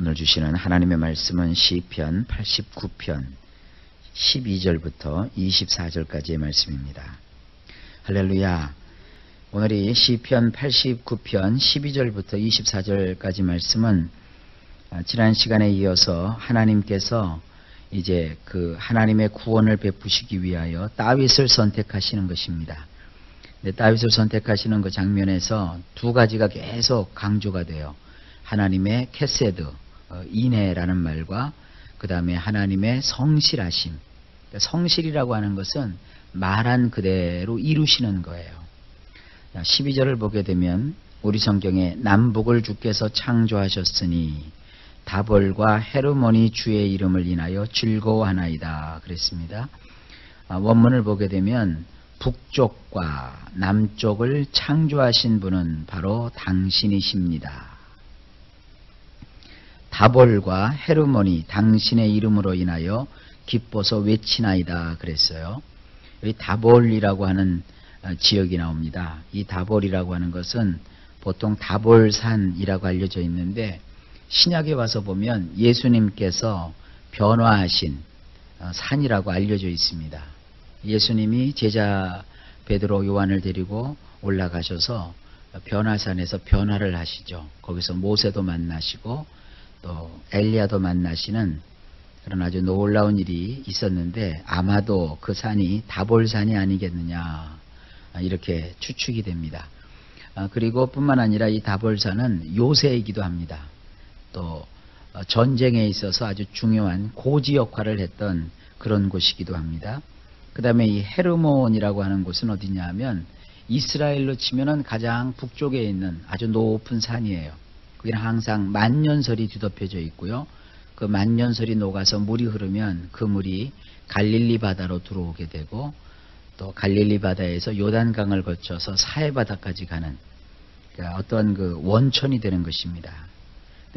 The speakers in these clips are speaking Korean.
오늘 주시는 하나님의 말씀은 시편 89편 12절부터 24절까지의 말씀입니다. 할렐루야. 오늘이 시편 89편 12절부터 24절까지 말씀은 지난 시간에 이어서 하나님께서 이제 그 하나님의 구원을 베푸시기 위하여 다윗을 선택하시는 것입니다. 다윗을 선택하시는 그 장면에서 두 가지가 계속 강조가 돼요. 하나님의 캐세드, 인애라는 말과 그 다음에 하나님의 성실하심. 성실이라고 하는 것은 말한 그대로 이루시는 거예요. 12절을 보게 되면 우리 성경에 남북을 주께서 창조하셨으니 다볼과 헤르몬이 주의 이름을 인하여 즐거워하나이다 그랬습니다. 원문을 보게 되면 북쪽과 남쪽을 창조하신 분은 바로 당신이십니다. 다볼과 헤르몬이 당신의 이름으로 인하여 기뻐서 외치나이다 그랬어요. 여기 다볼이라고 하는 지역이 나옵니다. 이 다볼이라고 하는 것은 보통 다볼산이라고 알려져 있는데 신약에 와서 보면 예수님께서 변화하신 산이라고 알려져 있습니다. 예수님이 제자 베드로 요한을 데리고 올라가셔서 변화산에서 변화를 하시죠. 거기서 모세도 만나시고 또 엘리야도 만나시는 그런 아주 놀라운 일이 있었는데 아마도 그 산이 다볼산이 아니겠느냐 이렇게 추측이 됩니다. 그리고 뿐만 아니라 이 다볼산은 요새이기도 합니다. 또 전쟁에 있어서 아주 중요한 고지 역할을 했던 그런 곳이기도 합니다. 그 다음에 이 헤르몬이라고 하는 곳은 어디냐 하면 이스라엘로 치면은 가장 북쪽에 있는 아주 높은 산이에요. 거기는 항상 만년설이 뒤덮여져 있고요. 그 만년설이 녹아서 물이 흐르면 그 물이 갈릴리 바다로 들어오게 되고 또 갈릴리 바다에서 요단강을 거쳐서 사해 바다까지 가는 어떤 그 원천이 되는 것입니다.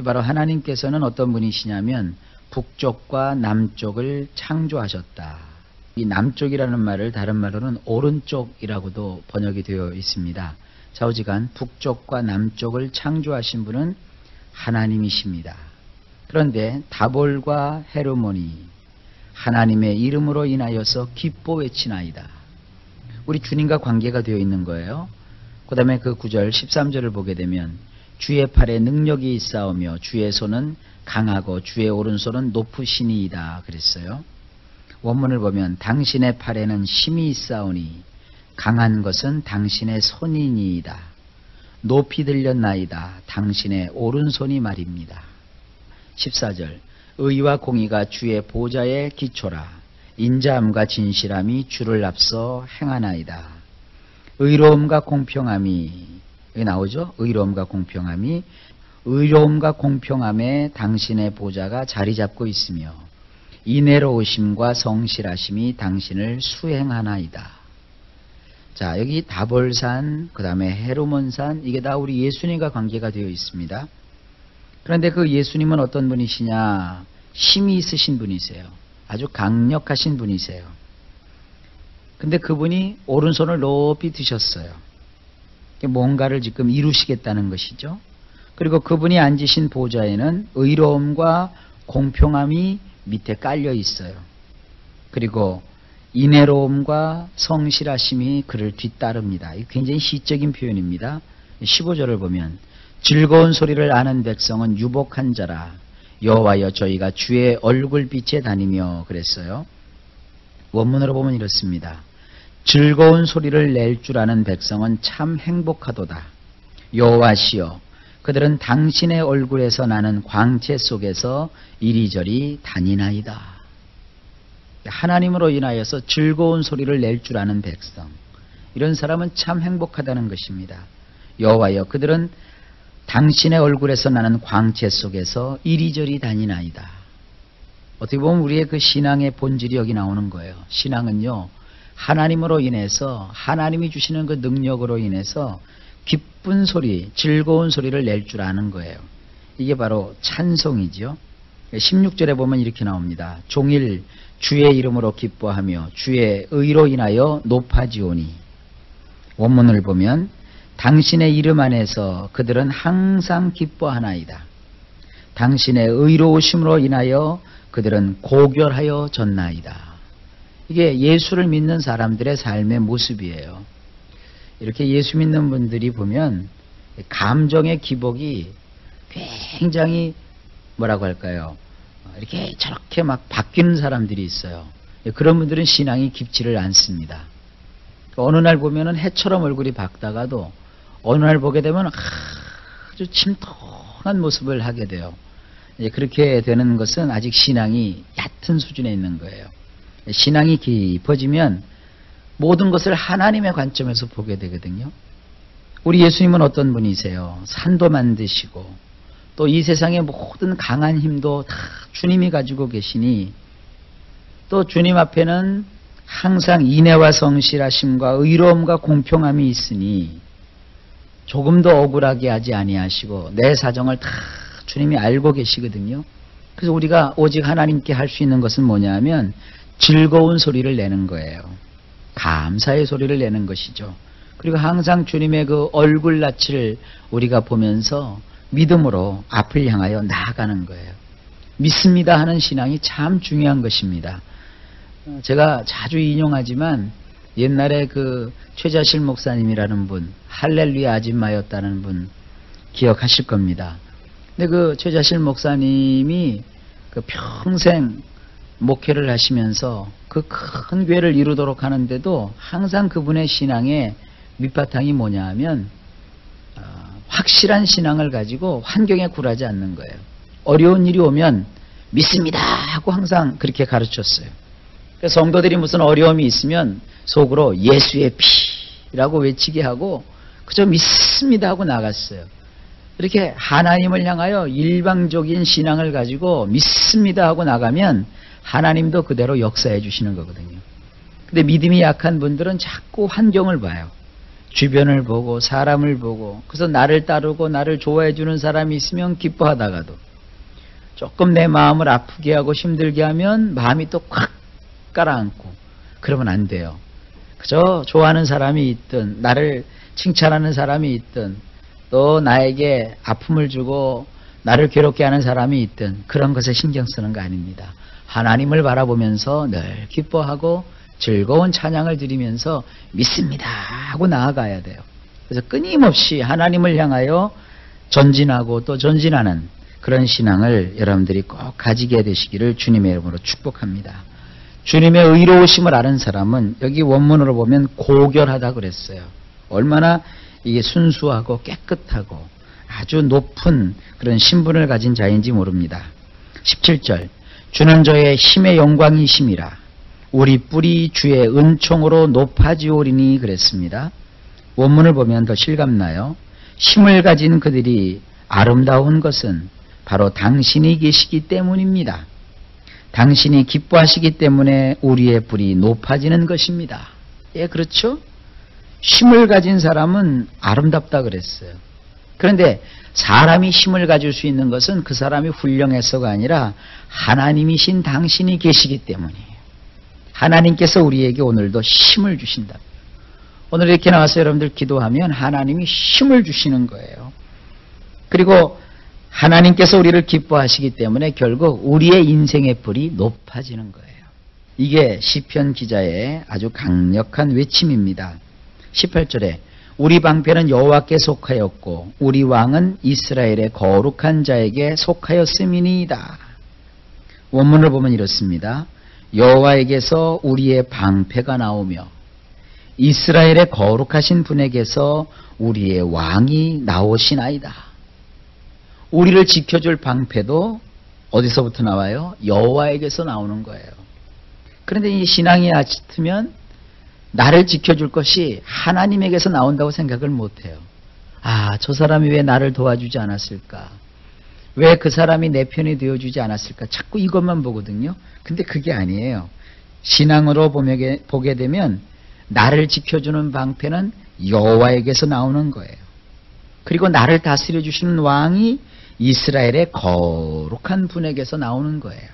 바로 하나님께서는 어떤 분이시냐면 북쪽과 남쪽을 창조하셨다. 이 남쪽이라는 말을 다른 말로는 오른쪽이라고도 번역이 되어 있습니다. 좌우지간 북쪽과 남쪽을 창조하신 분은 하나님이십니다. 그런데 다볼과 헤르몬이 하나님의 이름으로 인하여서 기뻐 외치나이다. 우리 주님과 관계가 되어 있는 거예요. 그 다음에 그 9절 13절을 보게 되면 주의 팔에 능력이 있사오며 주의 손은 강하고 주의 오른손은 높으시니이다 그랬어요. 원문을 보면 당신의 팔에는 힘이 있사오니 강한 것은 당신의 손이니이다. 높이 들렸나이다. 당신의 오른손이 말입니다. 14절 의와 공의가 주의 보좌의 기초라. 인자함과 진실함이 주를 앞서 행하나이다. 의로움과 공평함이 여기 나오죠? 의로움과 공평함이 의로움과 공평함에 당신의 보좌가 자리 잡고 있으며 인애로우심과 성실하심이 당신을 수행하나이다. 자, 여기 다볼산, 그 다음에 헤르몬산, 이게 다 우리 예수님과 관계가 되어 있습니다. 그런데 그 예수님은 어떤 분이시냐? 힘이 있으신 분이세요. 아주 강력하신 분이세요. 근데 그분이 오른손을 높이 드셨어요. 뭔가를 지금 이루시겠다는 것이죠. 그리고 그분이 앉으신 보좌에는 의로움과 공평함이 밑에 깔려 있어요. 그리고 인애로움과 성실하심이 그를 뒤따릅니다. 굉장히 시적인 표현입니다. 15절을 보면 즐거운 소리를 아는 백성은 유복한 자라. 여호와여 저희가 주의 얼굴빛에 다니며 그랬어요. 원문으로 보면 이렇습니다. 즐거운 소리를 낼 줄 아는 백성은 참 행복하도다. 여호와시여 그들은 당신의 얼굴에서 나는 광채 속에서 이리저리 다니나이다. 하나님으로 인하여서 즐거운 소리를 낼 줄 아는 백성, 이런 사람은 참 행복하다는 것입니다. 여호와여 그들은 당신의 얼굴에서 나는 광채 속에서 이리저리 다니나이다. 어떻게 보면 우리의 그 신앙의 본질이 여기 나오는 거예요. 신앙은요, 하나님으로 인해서 하나님이 주시는 그 능력으로 인해서 기쁜 소리, 즐거운 소리를 낼 줄 아는 거예요. 이게 바로 찬송이죠. 16절에 보면 이렇게 나옵니다. 종일 주의 이름으로 기뻐하며 주의 의로 인하여 높아지오니. 원문을 보면 당신의 이름 안에서 그들은 항상 기뻐하나이다. 당신의 의로우심으로 인하여 그들은 고결하여 졌나이다. 이게 예수를 믿는 사람들의 삶의 모습이에요. 이렇게 예수 믿는 분들이 보면 감정의 기복이 굉장히 뭐라고 할까요? 이렇게 저렇게 막 바뀌는 사람들이 있어요. 그런 분들은 신앙이 깊지를 않습니다. 어느 날 보면은 해처럼 얼굴이 밝다가도 어느 날 보게 되면 아주 침통한 모습을 하게 돼요. 그렇게 되는 것은 아직 신앙이 얕은 수준에 있는 거예요. 신앙이 깊어지면 모든 것을 하나님의 관점에서 보게 되거든요. 우리 예수님은 어떤 분이세요? 산도 만드시고 또 이 세상의 모든 강한 힘도 다 주님이 가지고 계시니 또 주님 앞에는 항상 인애와 성실하심과 의로움과 공평함이 있으니 조금도 억울하게 하지 아니하시고 내 사정을 다 주님이 알고 계시거든요. 그래서 우리가 오직 하나님께 할 수 있는 것은 뭐냐면 즐거운 소리를 내는 거예요. 감사의 소리를 내는 것이죠. 그리고 항상 주님의 그 얼굴낯을 우리가 보면서 믿음으로 앞을 향하여 나아가는 거예요. 믿습니다 하는 신앙이 참 중요한 것입니다. 제가 자주 인용하지만 옛날에 그 최자실 목사님이라는 분, 할렐루야 아줌마였다는 분 기억하실 겁니다. 근데 그 최자실 목사님이 그 평생 목회를 하시면서 그 큰 교회를 이루도록 하는데도 항상 그분의 신앙의 밑바탕이 뭐냐 하면 확실한 신앙을 가지고 환경에 굴하지 않는 거예요. 어려운 일이 오면 믿습니다 하고 항상 그렇게 가르쳤어요. 그래서 성도들이 무슨 어려움이 있으면 속으로 예수의 피라고 외치게 하고 그저 믿습니다 하고 나갔어요. 이렇게 하나님을 향하여 일방적인 신앙을 가지고 믿습니다 하고 나가면 하나님도 그대로 역사해 주시는 거거든요. 근데 믿음이 약한 분들은 자꾸 환경을 봐요. 주변을 보고 사람을 보고 그래서 나를 따르고 나를 좋아해 주는 사람이 있으면 기뻐하다가도 조금 내 마음을 아프게 하고 힘들게 하면 마음이 또 콱 깔아앉고 그러면 안 돼요. 그저 좋아하는 사람이 있든 나를 칭찬하는 사람이 있든 또 나에게 아픔을 주고 나를 괴롭게 하는 사람이 있든 그런 것에 신경 쓰는 거 아닙니다. 하나님을 바라보면서 늘 기뻐하고 즐거운 찬양을 드리면서 믿습니다 하고 나아가야 돼요. 그래서 끊임없이 하나님을 향하여 전진하고 또 전진하는 그런 신앙을 여러분들이 꼭 가지게 되시기를 주님의 이름으로 축복합니다. 주님의 의로우심을 아는 사람은 여기 원문으로 보면 고결하다 그랬어요. 얼마나 이게 순수하고 깨끗하고 아주 높은 그런 신분을 가진 자인지 모릅니다. 17절 주는 저의 힘의 영광이심이라 우리 뿔이 주의 은총으로 높아지오리니 그랬습니다. 원문을 보면 더 실감나요. 힘을 가진 그들이 아름다운 것은 바로 당신이 계시기 때문입니다. 당신이 기뻐하시기 때문에 우리의 뿔이 높아지는 것입니다. 예, 그렇죠? 힘을 가진 사람은 아름답다 그랬어요. 그런데 사람이 힘을 가질 수 있는 것은 그 사람이 훌륭해서가 아니라 하나님이신 당신이 계시기 때문이에요. 하나님께서 우리에게 오늘도 힘을 주신다. 오늘 이렇게 나와서 여러분들 기도하면 하나님이 힘을 주시는 거예요. 그리고 하나님께서 우리를 기뻐하시기 때문에 결국 우리의 인생의 뿔이 높아지는 거예요. 이게 시편 기자의 아주 강력한 외침입니다. 18절에 우리 방패는 여호와께 속하였고 우리 왕은 이스라엘의 거룩한 자에게 속하였음이니이다. 원문을 보면 이렇습니다. 여호와에게서 우리의 방패가 나오며 이스라엘의 거룩하신 분에게서 우리의 왕이 나오시나이다. 우리를 지켜줄 방패도 어디서부터 나와요? 여호와에게서 나오는 거예요. 그런데 이 신앙이 얕으면 나를 지켜줄 것이 하나님에게서 나온다고 생각을 못해요. 아, 저 사람이 왜 나를 도와주지 않았을까? 왜 그 사람이 내 편이 되어주지 않았을까? 자꾸 이것만 보거든요. 근데 그게 아니에요. 신앙으로 보게 되면 나를 지켜주는 방패는 여호와에게서 나오는 거예요. 그리고 나를 다스려 주시는 왕이 이스라엘의 거룩한 분에게서 나오는 거예요.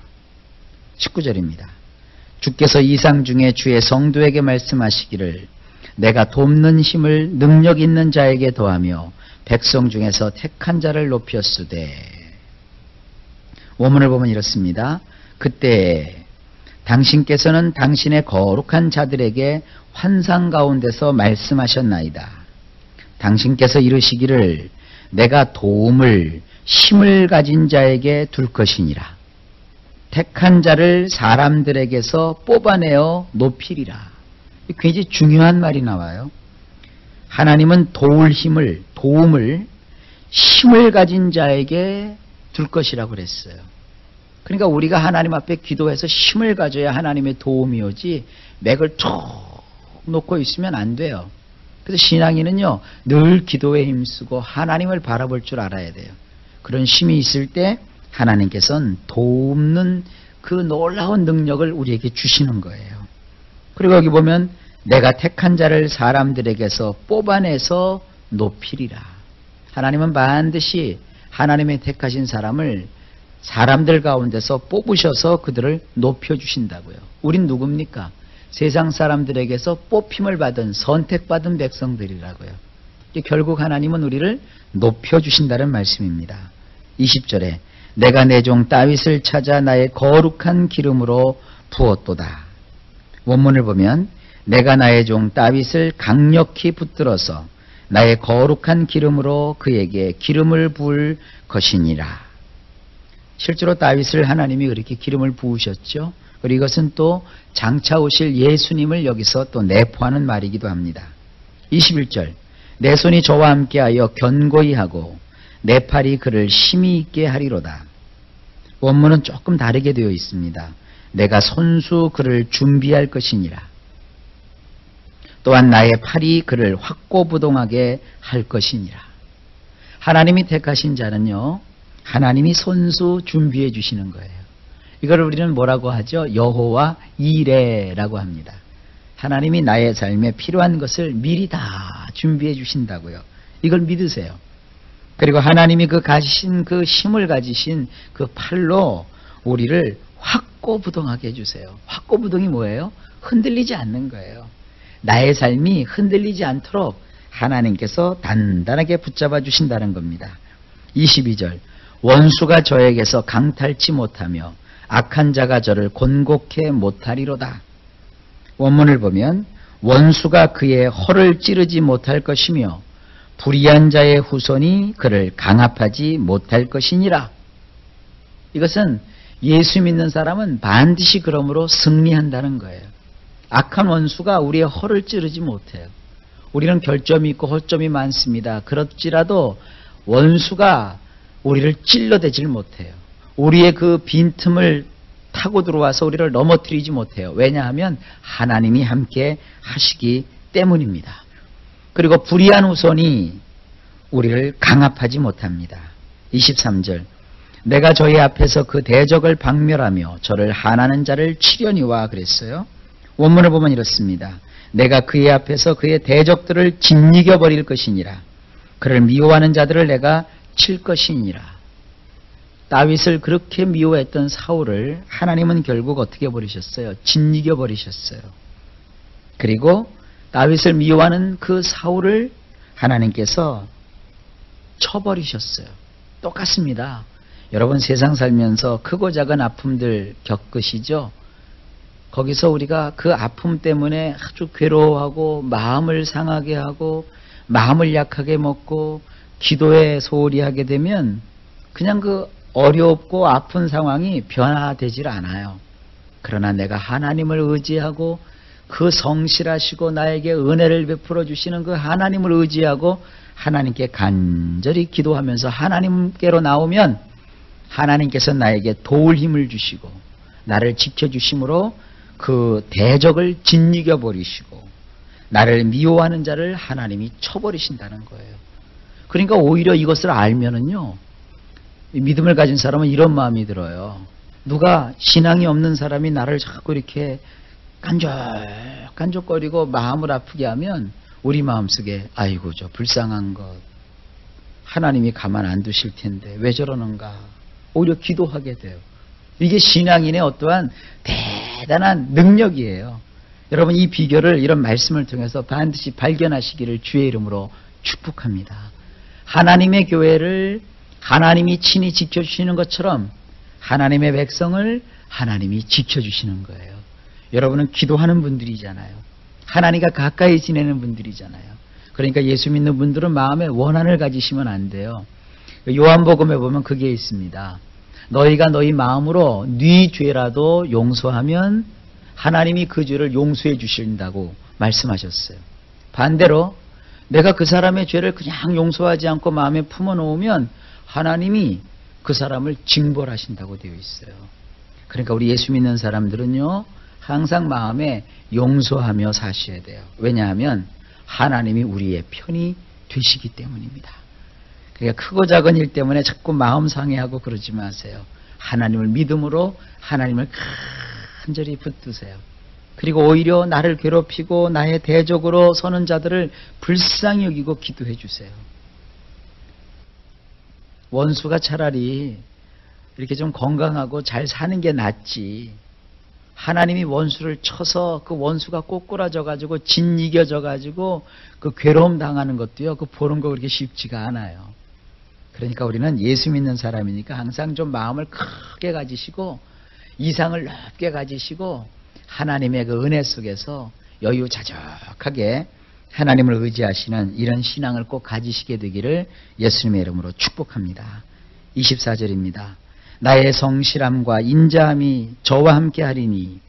19절입니다. 주께서 이상 중에 주의 성도에게 말씀하시기를 내가 돕는 힘을 능력 있는 자에게 더하며 백성 중에서 택한 자를 높였으되 원문을 보면 이렇습니다. 그때 당신께서는 당신의 거룩한 자들에게 환상 가운데서 말씀하셨나이다. 당신께서 이르시기를 내가 도움을 힘을 가진 자에게 둘 것이니라. 택한 자를 사람들에게서 뽑아내어 높이리라. 굉장히 중요한 말이 나와요. 하나님은 도움을 힘을 가진 자에게 둘 것이라고 그랬어요. 그러니까 우리가 하나님 앞에 기도해서 힘을 가져야 하나님의 도움이 오지 맥을 툭 놓고 있으면 안 돼요. 그래서 신앙인은요 늘 기도에 힘쓰고 하나님을 바라볼 줄 알아야 돼요. 그런 힘이 있을 때 하나님께서는 돕는 그 놀라운 능력을 우리에게 주시는 거예요. 그리고 여기 보면 내가 택한 자를 사람들에게서 뽑아내서 높이리라. 하나님은 반드시 하나님의 택하신 사람을 사람들 가운데서 뽑으셔서 그들을 높여주신다고요. 우린 누굽니까? 세상 사람들에게서 뽑힘을 받은 선택받은 백성들이라고요. 결국 하나님은 우리를 높여주신다는 말씀입니다. 20절에 내가 내 종 다윗을 찾아 나의 거룩한 기름으로 부었도다. 원문을 보면 내가 나의 종 다윗을 강력히 붙들어서 나의 거룩한 기름으로 그에게 기름을 부을 것이니라. 실제로 다윗을 하나님이 그렇게 기름을 부으셨죠. 그리고 이것은 또 장차 오실 예수님을 여기서 또 내포하는 말이기도 합니다. 21절 내 손이 저와 함께하여 견고히 하고 내 팔이 그를 힘이 있게 하리로다. 원문은 조금 다르게 되어 있습니다. 내가 손수 그를 준비할 것이니라. 또한 나의 팔이 그를 확고부동하게 할 것이니라. 하나님이 택하신 자는요 하나님이 손수 준비해 주시는 거예요. 이걸 우리는 뭐라고 하죠? 여호와 이레라고 합니다. 하나님이 나의 삶에 필요한 것을 미리 다 준비해 주신다고요. 이걸 믿으세요. 그리고 하나님이 그 힘을 가지신 그 팔로 우리를 확고부동하게 해주세요. 확고부동이 뭐예요? 흔들리지 않는 거예요. 나의 삶이 흔들리지 않도록 하나님께서 단단하게 붙잡아 주신다는 겁니다. 22절 원수가 저에게서 강탈치 못하며 악한 자가 저를 곤곡해 못하리로다. 원문을 보면 원수가 그의 허를 찌르지 못할 것이며 불의한 자의 후손이 그를 강압하지 못할 것이니라. 이것은 예수 믿는 사람은 반드시 그러므로 승리한다는 거예요. 악한 원수가 우리의 허를 찌르지 못해요. 우리는 결점이 있고 허점이 많습니다. 그렇지라도 원수가 우리를 찔러대질 못해요. 우리의 그 빈틈을 타고 들어와서 우리를 넘어뜨리지 못해요. 왜냐하면 하나님이 함께 하시기 때문입니다. 그리고 불의한 후손이 우리를 강압하지 못합니다. 23절 내가 저희 앞에서 그 대적을 박멸하며 저를 한하는 자를 치려니와 그랬어요. 원문을 보면 이렇습니다. 내가 그의 앞에서 그의 대적들을 짓이겨 버릴 것이니라. 그를 미워하는 자들을 내가 칠 것이니라. 다윗을 그렇게 미워했던 사울을 하나님은 결국 어떻게 버리셨어요? 짓이겨 버리셨어요. 그리고 다윗을 미워하는 그 사울을 하나님께서 쳐버리셨어요. 똑같습니다. 여러분 세상 살면서 크고 작은 아픔들 겪으시죠? 거기서 우리가 그 아픔 때문에 아주 괴로워하고 마음을 상하게 하고 마음을 약하게 먹고 기도에 소홀히 하게 되면 그냥 그 어렵고 아픈 상황이 변화되질 않아요. 그러나 내가 하나님을 의지하고 그 성실하시고 나에게 은혜를 베풀어 주시는 그 하나님을 의지하고 하나님께 간절히 기도하면서 하나님께로 나오면 하나님께서 나에게 도울 힘을 주시고 나를 지켜주심으로 그 대적을 짓이겨 버리시고 나를 미워하는 자를 하나님이 쳐버리신다는 거예요. 그러니까 오히려 이것을 알면은요, 믿음을 가진 사람은 이런 마음이 들어요. 누가 신앙이 없는 사람이 나를 자꾸 이렇게 깐족깐족거리고 마음을 아프게 하면 우리 마음속에 아이고 저 불쌍한 것 하나님이 가만 안 두실 텐데 왜 저러는가 오히려 기도하게 돼요. 이게 신앙인의 어떠한 대단한 능력이에요. 여러분 이 비결을 이런 말씀을 통해서 반드시 발견하시기를 주의 이름으로 축복합니다. 하나님의 교회를 하나님이 친히 지켜주시는 것처럼 하나님의 백성을 하나님이 지켜주시는 거예요. 여러분은 기도하는 분들이잖아요. 하나님과 가까이 지내는 분들이잖아요. 그러니까 예수 믿는 분들은 마음에 원한을 가지시면 안 돼요. 요한복음에 보면 그게 있습니다. 너희가 너희 마음으로 네 죄라도 용서하면 하나님이 그 죄를 용서해 주신다고 말씀하셨어요. 반대로 내가 그 사람의 죄를 그냥 용서하지 않고 마음에 품어놓으면 하나님이 그 사람을 징벌하신다고 되어 있어요. 그러니까 우리 예수 믿는 사람들은요, 항상 마음에 용서하며 사셔야 돼요. 왜냐하면 하나님이 우리의 편이 되시기 때문입니다. 그러니까 크고 작은 일 때문에 자꾸 마음 상해하고 그러지 마세요. 하나님을 믿음으로 하나님을 간절히 붙드세요. 그리고 오히려 나를 괴롭히고 나의 대적으로 서는 자들을 불쌍히 여기고 기도해 주세요. 원수가 차라리 이렇게 좀 건강하고 잘 사는 게 낫지, 하나님이 원수를 쳐서 그 원수가 꼬꾸라져 가지고 진이겨져 가지고 그 괴로움 당하는 것도요, 그 보는 거 그렇게 쉽지가 않아요. 그러니까 우리는 예수 믿는 사람이니까 항상 좀 마음을 크게 가지시고 이상을 넓게 가지시고 하나님의 그 은혜 속에서 여유자적하게 하나님을 의지하시는 이런 신앙을 꼭 가지시게 되기를 예수님의 이름으로 축복합니다. 24절입니다. 나의 성실함과 인자함이 저와 함께 하리니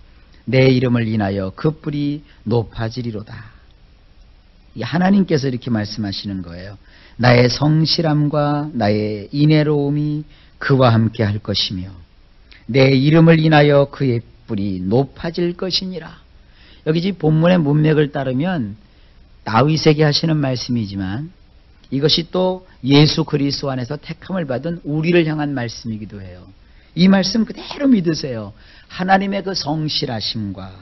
내 이름을 인하여 그 뿔이 높아지리로다. 하나님께서 이렇게 말씀하시는 거예요. 나의 성실함과 나의 인애로움이 그와 함께 할 것이며 내 이름을 인하여 그의 뿔이 높아질 것이니라. 여기 본문의 문맥을 따르면 다윗에게 하시는 말씀이지만 이것이 또 예수 그리스도 안에서 택함을 받은 우리를 향한 말씀이기도 해요. 이 말씀 그대로 믿으세요. 하나님의 그 성실하심과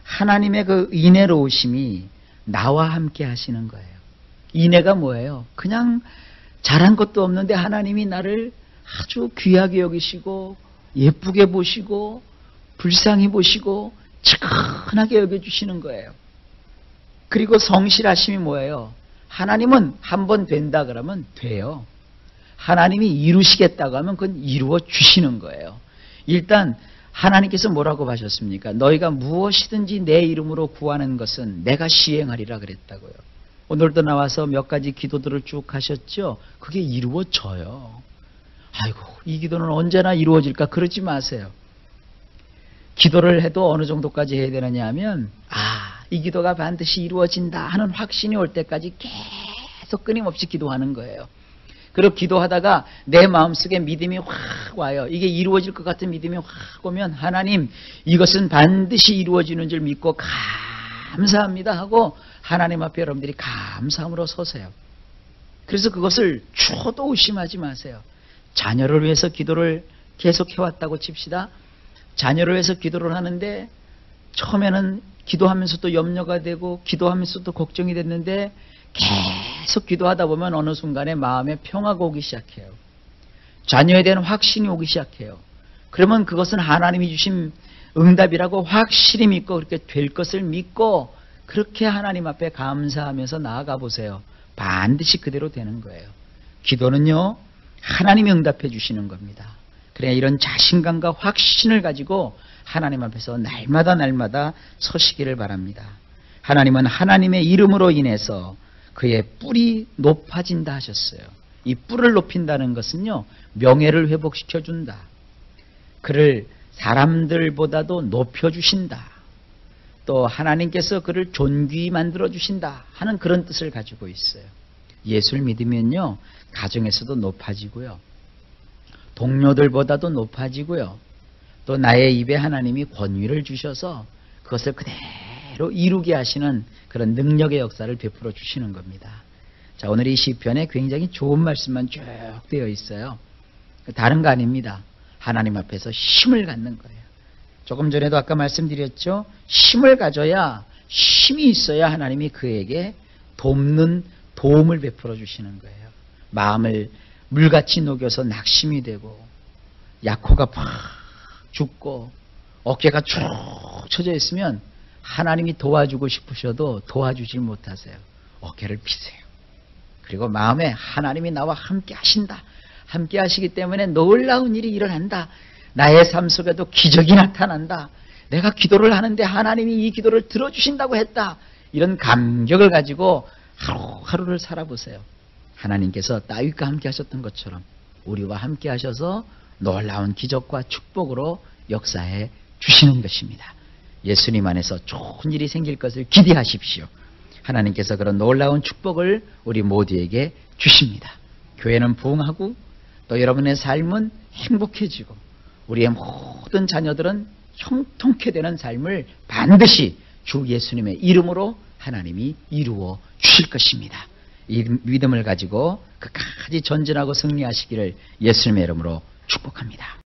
하나님의 그 인애로우심이 나와 함께 하시는 거예요. 인애가 뭐예요? 그냥 잘한 것도 없는데 하나님이 나를 아주 귀하게 여기시고 예쁘게 보시고 불쌍히 보시고 측은하게 여겨주시는 거예요. 그리고 성실하심이 뭐예요? 하나님은 한번 된다 그러면 돼요. 하나님이 이루시겠다고 하면 그건 이루어 주시는 거예요. 일단 하나님께서 뭐라고 하셨습니까? 너희가 무엇이든지 내 이름으로 구하는 것은 내가 시행하리라 그랬다고요. 오늘도 나와서 몇 가지 기도들을 쭉 하셨죠? 그게 이루어져요. 아이고, 이 기도는 언제나 이루어질까? 그러지 마세요. 기도를 해도 어느 정도까지 해야 되느냐 하면 이 기도가 반드시 이루어진다 하는 확신이 올 때까지 계속 끊임없이 기도하는 거예요. 그리고 기도하다가 내 마음속에 믿음이 확 와요. 이게 이루어질 것 같은 믿음이 확 오면 하나님 이것은 반드시 이루어지는 줄 믿고 감사합니다 하고 하나님 앞에 여러분들이 감사함으로 서세요. 그래서 그것을 추호도 의심하지 마세요. 자녀를 위해서 기도를 계속 해왔다고 칩시다. 자녀를 위해서 기도를 하는데 처음에는 기도하면서도 염려가 되고 기도하면서도 걱정이 됐는데 계속 기도하다 보면 어느 순간에 마음에 평화가 오기 시작해요. 자녀에 대한 확신이 오기 시작해요. 그러면 그것은 하나님이 주신 응답이라고 확실히 믿고 그렇게 될 것을 믿고 그렇게 하나님 앞에 감사하면서 나아가 보세요. 반드시 그대로 되는 거예요. 기도는요, 하나님이 응답해 주시는 겁니다. 그래, 이런 자신감과 확신을 가지고 하나님 앞에서 날마다 서시기를 바랍니다. 하나님은 하나님의 이름으로 인해서 그의 뿔이 높아진다 하셨어요. 이 뿔을 높인다는 것은요, 명예를 회복시켜준다. 그를 사람들보다도 높여주신다. 또 하나님께서 그를 존귀히 만들어주신다 하는 그런 뜻을 가지고 있어요. 예수를 믿으면요, 가정에서도 높아지고요, 동료들보다도 높아지고요, 또 나의 입에 하나님이 권위를 주셔서 그것을 그대로 이루게 하시는 그런 능력의 역사를 베풀어 주시는 겁니다. 자, 오늘 이 시편에 굉장히 좋은 말씀만 쭉 되어 있어요. 다른 거 아닙니다. 하나님 앞에서 힘을 갖는 거예요. 조금 전에도 아까 말씀드렸죠. 힘을 가져야, 힘이 있어야 하나님이 그에게 돕는 도움을 베풀어 주시는 거예요. 마음을 물같이 녹여서 낙심이 되고 약호가 팍 죽고 어깨가 쭉 쳐져 있으면 하나님이 도와주고 싶으셔도 도와주질 못하세요. 어깨를 피세요. 그리고 마음에 하나님이 나와 함께 하신다, 함께 하시기 때문에 놀라운 일이 일어난다, 나의 삶 속에도 기적이 나타난다. 내가 기도를 하는데 하나님이 이 기도를 들어주신다고 했다. 이런 감격을 가지고 하루하루를 살아보세요. 하나님께서 다윗과 함께 하셨던 것처럼 우리와 함께 하셔서 놀라운 기적과 축복으로 역사해 주시는 것입니다. 예수님 안에서 좋은 일이 생길 것을 기대하십시오. 하나님께서 그런 놀라운 축복을 우리 모두에게 주십니다. 교회는 부흥하고 또 여러분의 삶은 행복해지고 우리의 모든 자녀들은 형통케 되는 삶을 반드시 주 예수님의 이름으로 하나님이 이루어 주실 것입니다. 이 믿음을 가지고 끝까지 전진하고 승리하시기를 예수님의 이름으로 축복합니다.